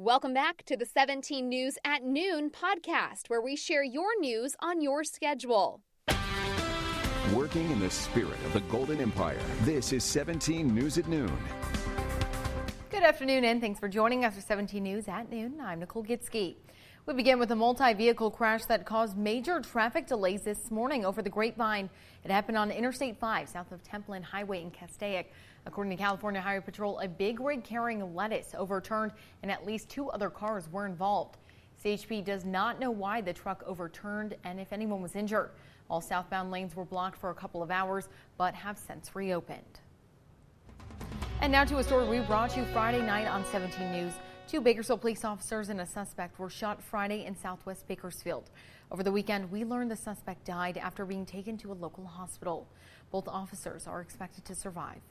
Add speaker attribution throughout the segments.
Speaker 1: Welcome back to the 17 News at Noon podcast, where we share your news on your schedule.
Speaker 2: Working in the spirit of the Golden Empire, this is 17 News at Noon.
Speaker 3: Good afternoon, and thanks for joining us for 17 News at Noon. I'm Nicole Gitske. We begin with a multi-vehicle crash that caused major traffic delays this morning over the Grapevine. It happened on Interstate 5 south of Templin Highway in Castaic. According to California Highway Patrol, a big rig carrying lettuce overturned and at least 2 other cars were involved. CHP does not know why the truck overturned and if anyone was injured. All southbound lanes were blocked for a couple of hours but have since reopened. And now to a story we brought you Friday night on 17 News. 2 Bakersfield police officers and a suspect were shot Friday in southwest Bakersfield. Over the weekend, we learned the suspect died after being taken to a local hospital. Both officers are expected to survive.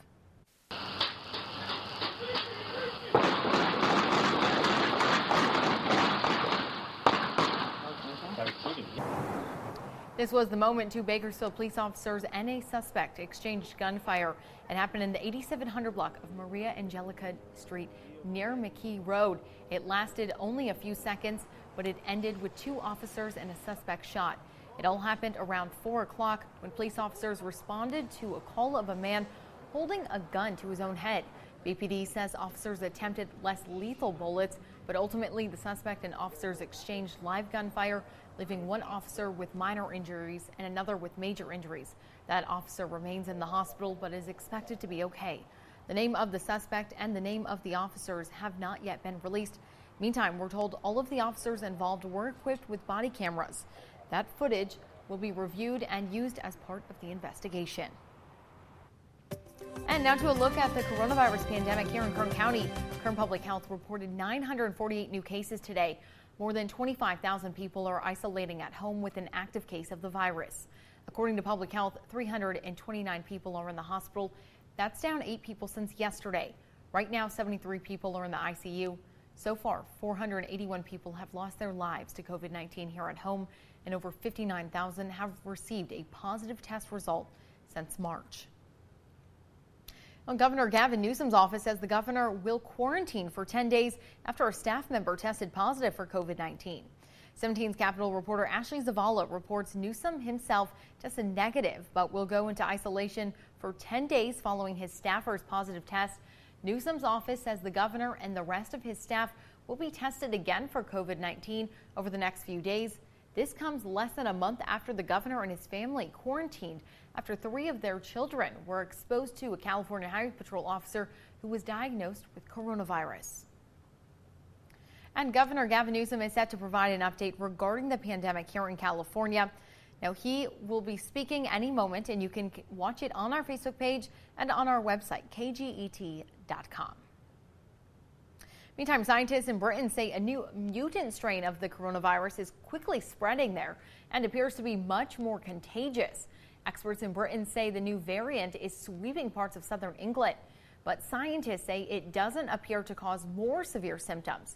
Speaker 3: This was the moment 2 Bakersfield police officers and a suspect exchanged gunfire. It happened in the 8700 block of Maria Angelica Street near McKee Road. It lasted only a few seconds, but it ended with 2 officers and a suspect shot. It all happened around 4 o'clock when police officers responded to a call of a man holding a gun to his own head. BPD says officers attempted less lethal bullets, but ultimately the suspect and officers exchanged live gunfire, leaving 1 officer with minor injuries and another with major injuries. That officer remains in the hospital but is expected to be okay. The name of the suspect and the name of the officers have not yet been released. Meantime, we're told all of the officers involved were equipped with body cameras. That footage will be reviewed and used as part of the investigation. And now to a look at the coronavirus pandemic here in Kern County. Kern Public Health reported 948 new cases today. More than 25,000 people are isolating at home with an active case of the virus. According to Public Health, 329 people are in the hospital. That's down 8 people since yesterday. Right now, 73 people are in the ICU. So far, 481 people have lost their lives to COVID-19 here at home, and over 59,000 have received a positive test result since March. Well, Governor Gavin Newsom's office says the governor will quarantine for 10 days after a staff member tested positive for COVID-19. 17's Capitol reporter Ashley Zavala reports Newsom himself tested negative, but will go into isolation for 10 days following his staffer's positive test. Newsom's office says the governor and the rest of his staff will be tested again for COVID-19 over the next few days. This comes less than a month after the governor and his family quarantined after 3 of their children were exposed to a California Highway Patrol officer who was diagnosed with coronavirus. And Governor Gavin Newsom is set to provide an update regarding the pandemic here in California. Now, he will be speaking any moment, and you can watch it on our Facebook page and on our website, kget.com. Meantime, scientists in Britain say a new mutant strain of the coronavirus is quickly spreading there and appears to be much more contagious. Experts in Britain say the new variant is sweeping parts of southern England, but scientists say it doesn't appear to cause more severe symptoms.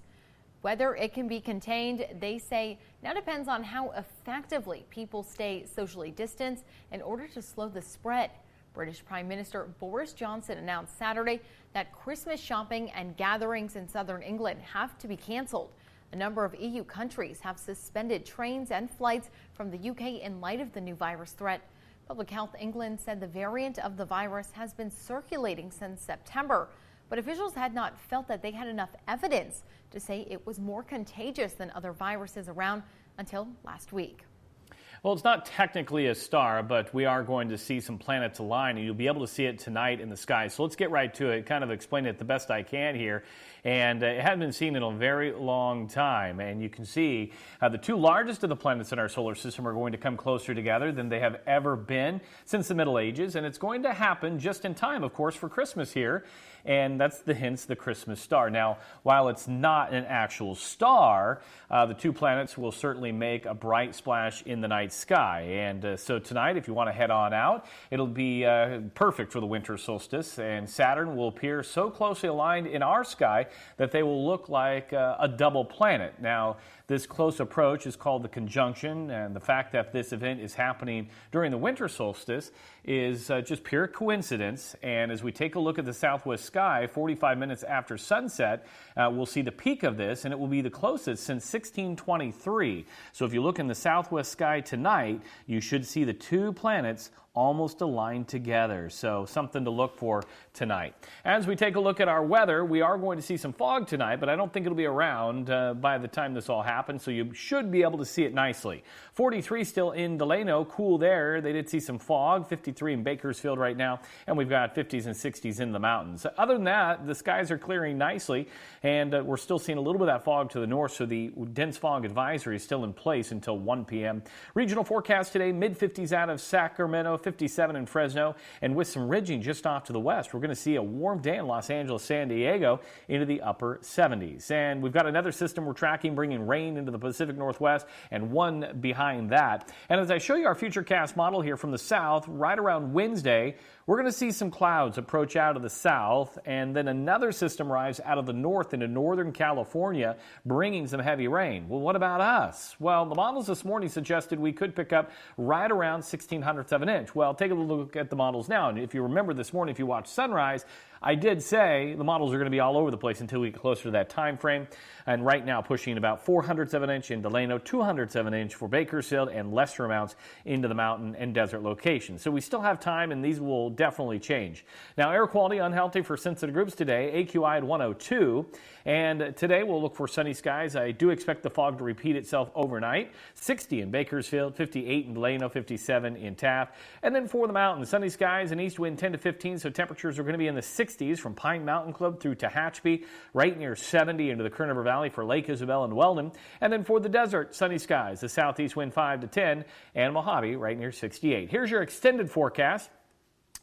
Speaker 3: Whether it can be contained, they say, now depends on how effectively people stay socially distanced in order to slow the spread. British Prime Minister Boris Johnson announced Saturday that Christmas shopping and gatherings in southern England have to be canceled. A number of EU countries have suspended trains and flights from the UK in light of the new virus threat. Public Health England said the variant of the virus has been circulating since September, but officials had not felt that they had enough evidence to say it was more contagious than other viruses around until last week.
Speaker 4: Well, it's not technically a star, but we are going to see some planets align, and you'll be able to see it tonight in the sky. So let's get right to it, kind of explain it the best I can here. And it hasn't been seen in a very long time. And you can see the 2 largest of the planets in our solar system are going to come closer together than they have ever been since the Middle Ages. And it's going to happen just in time, of course, for Christmas here. And that's hence the Christmas star. Now, while it's not an actual star, the 2 planets will certainly make a bright splash in the night sky. And so tonight, if you want to head on out, it'll be perfect for the winter solstice. And Saturn will appear so closely aligned in our sky that they will look like a double planet. Now, this close approach is called the conjunction, and the fact that this event is happening during the winter solstice is just pure coincidence. And as we take a look at the southwest sky, 45 minutes after sunset, we'll see the peak of this, and it will be the closest since 1623. So if you look in the southwest sky tonight, you should see the two planets almost aligned together. So something to look for tonight. As we take a look at our weather, we are going to see some fog tonight, but I don't think it'll be around by the time this all happens, so you should be able to see it nicely. 43 still in Delano, cool there. They did see some fog, 53 in Bakersfield right now, and we've got 50s and 60s in the mountains. Other than that, the skies are clearing nicely, and we're still seeing a little bit of that fog to the north, so the dense fog advisory is still in place until 1 p.m. Regional forecast today, mid-50s out of Sacramento, 57 in Fresno, and with some ridging just off to the west, we're going to see a warm day in Los Angeles, San Diego into the upper 70s. And we've got another system we're tracking bringing rain into the Pacific Northwest and one behind that. And as I show you our futurecast model here from the south, right around Wednesday, we're going to see some clouds approach out of the south, and then another system arrives out of the north into northern California, bringing some heavy rain. Well, what about us? Well, the models this morning suggested we could pick up right around 1/1600ths of an inch. Well, take a look at the models now. And if you remember this morning, if you watched sunrise, I did say the models are going to be all over the place until we get closer to that time frame. And right now pushing about 400ths of an inch in Delano, 200ths of an inch for Bakersfield, and lesser amounts into the mountain and desert locations. So we still have time, and these will definitely change. Now, air quality unhealthy for sensitive groups today, AQI at 102. And today we'll look for sunny skies. I do expect the fog to repeat itself overnight. 60 in Bakersfield, 58 in Delano, 57 in Taft. And then for the mountains, sunny skies and east wind 10 to 15, so temperatures are going to be in the 60s from Pine Mountain Club through Tehachapi, right near 70 into the Kern Valley for Lake Isabel and Weldon. And then for the desert, sunny skies, the southeast wind 5 to 10, and Mojave right near 68. Here's your extended forecast.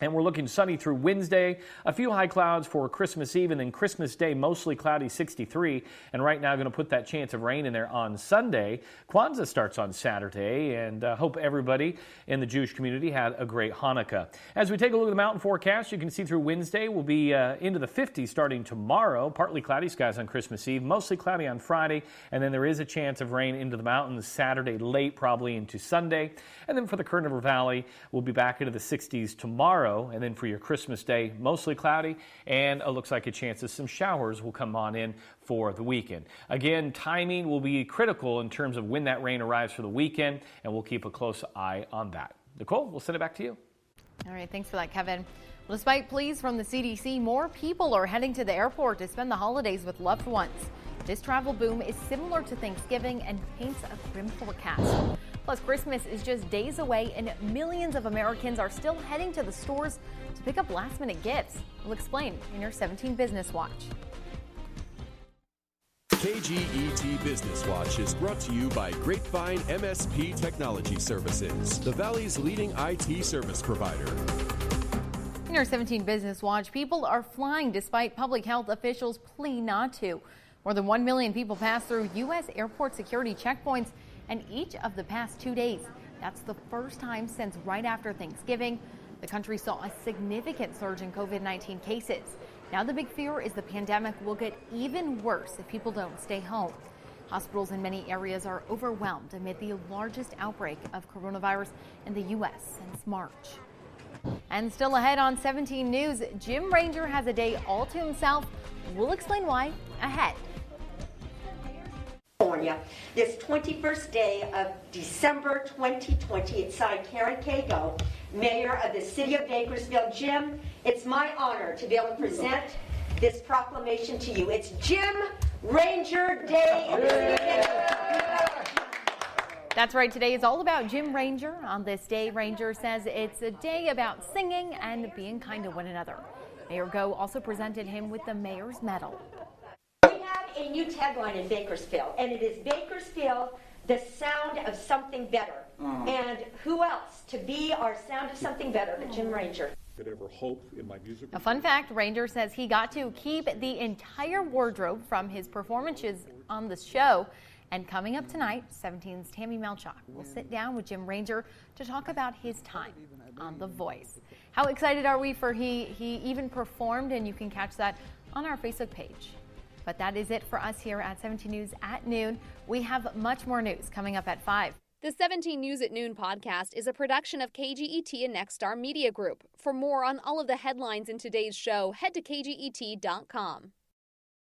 Speaker 4: And we're looking sunny through Wednesday, a few high clouds for Christmas Eve, and then Christmas Day, mostly cloudy, 63. And right now, going to put that chance of rain in there on Sunday. Kwanzaa starts on Saturday, and hope everybody in the Jewish community had a great Hanukkah. As we take a look at the mountain forecast, you can see through Wednesday, we'll be into the 50s starting tomorrow. Partly cloudy skies on Christmas Eve, mostly cloudy on Friday, and then there is a chance of rain into the mountains Saturday late, probably into Sunday. And then for the Kern Valley, we'll be back into the 60s tomorrow. And then for your Christmas Day, mostly cloudy, and it looks like a chance of some showers will come on in for the weekend. Again, timing will be critical in terms of when that rain arrives for the weekend, and we'll keep a close eye on that. Nicole, we'll send it back to you.
Speaker 3: All right, thanks for that, Kevin. Well, despite pleas from the CDC, more people are heading to the airport to spend the holidays with loved ones. This travel boom is similar to Thanksgiving and paints a grim forecast. Plus, Christmas is just days away, and millions of Americans are still heading to the stores to pick up last-minute gifts. We'll explain in your 17 Business Watch.
Speaker 5: KGET Business Watch is brought to you by Grapevine MSP Technology Services, the Valley's leading IT service provider.
Speaker 3: In our 17 Business Watch, people are flying despite public health officials' plea not to. More than 1 million people pass through U.S. airport security checkpoints and each of the past 2 days. That's the first time since right after Thanksgiving. The country saw a significant surge in COVID-19 cases. Now the big fear is the pandemic will get even worse if people don't stay home. Hospitals in many areas are overwhelmed amid the largest outbreak of coronavirus in the U.S. since March. And still ahead on 17 News, Jim Ranger has a day all to himself. We'll explain why ahead.
Speaker 6: This 21st day of December 2020, it's signed Kern, Mayor of the City of Bakersfield. Jim, it's my honor to be able to present this proclamation to you. It's Jim Ranger Day in the City of Bakersfield.
Speaker 3: That's right. Today is all about Jim Ranger. On this day, Ranger says it's a day about singing and being kind to one another. Mayor Go also presented him with the Mayor's Medal.
Speaker 6: A new tagline in Bakersfield, and it is Bakersfield, the sound of something better. And who else to be our sound of something better than Jim Ranger?
Speaker 7: Could ever hope in my music.
Speaker 3: A fun fact, Ranger says he got to keep the entire wardrobe from his performances on the show. And coming up tonight, 17's Tammy Melchak will sit down with Jim Ranger to talk about his time on The Voice. How excited are we for he even performed, and you can catch that on our Facebook page. But that is it for us here at 17 News at noon. We have much more news coming up at 5.
Speaker 1: The 17 News at Noon podcast is a production of KGET and Nexstar Media Group. For more on all of the headlines in today's show, head to kget.com.